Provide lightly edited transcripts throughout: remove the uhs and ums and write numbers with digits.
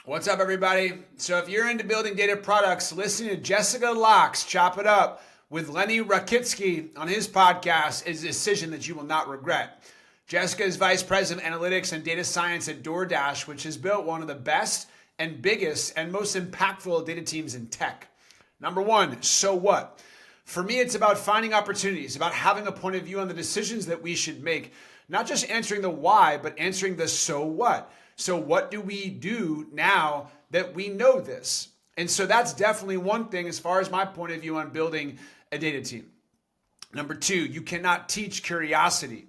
What's up, everybody? So if you're into building data products, listening to Jessica Lachs chop it up with Lenny Rachitsky on his podcast is a decision that you will not regret. Jessica is Vice President of Analytics and Data Science at DoorDash, which has built one of the best and biggest and most impactful data teams in tech. Number one, so what? For me, it's about finding opportunities, about having a point of view on the decisions that we should make, not just answering the why, but answering the so what. So what do we do now that we know this? And so that's definitely one thing as far as my point of view on building a data team. Number two, you cannot teach curiosity.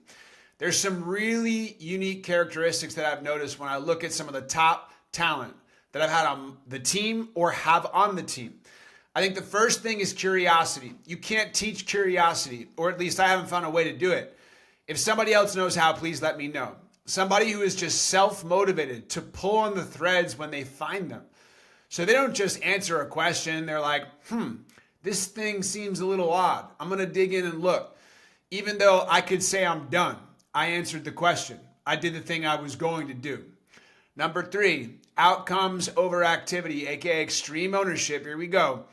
There's some really unique characteristics that I've noticed when I look at some of the top talent that I've had on the team or have on the team. I think the first thing is curiosity. You can't teach curiosity, or at least I haven't found a way to do it. If somebody else knows how, please let me know. Somebody who is just self-motivated to pull on the threads when they find them. So they don't just answer a question. They're like, this thing seems a little odd. I'm going to dig in and look. Even though I could say I'm done, I answered the question. I did the thing I was going to do. Number three, outcomes over activity, aka extreme ownership. Here we go.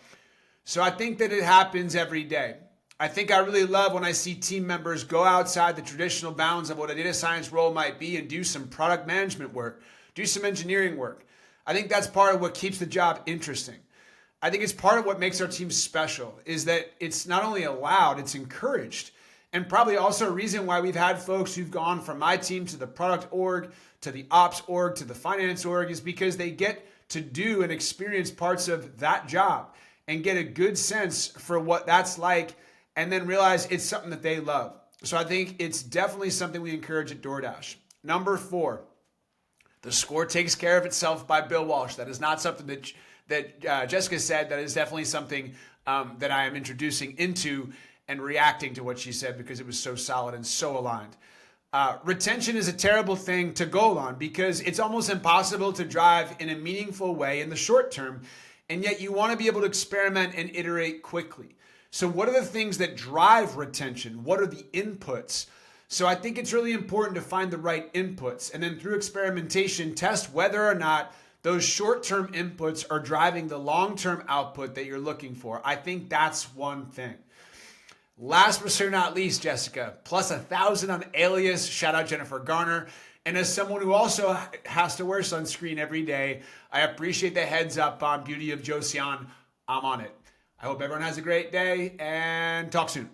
So I think that it happens every day. I think I really love when I see team members go outside the traditional bounds of what a data science role might be and do some product management work, do some engineering work. I think that's part of what keeps the job interesting. I think it's part of what makes our team special is that it's not only allowed, it's encouraged. And probably also a reason why we've had folks who've gone from my team to the product org, to the ops org, to the finance org is because they get to do and experience parts of that job and get a good sense for what that's like and then realize it's something that they love. So I think it's definitely something we encourage at DoorDash. Number four, the score takes care of itself by Bill Walsh. That is not something that Jessica said. That is definitely something that I am introducing into and reacting to what she said because it was so solid and so aligned. Retention is a terrible thing to goal on because it's almost impossible to drive in a meaningful way in the short term, and yet you want to be able to experiment and iterate quickly. So what are the things that drive retention? What are the inputs? So I think it's really important to find the right inputs and then through experimentation, test whether or not those short-term inputs are driving the long-term output that you're looking for. I think that's one thing. Last but certainly not least, Jessica, plus 1,000 on Alias. Shout out Jennifer Garner. And as someone who also has to wear sunscreen every day, I appreciate the heads up on Beauty of Joseon. I'm on it. I hope everyone has a great day and talk soon.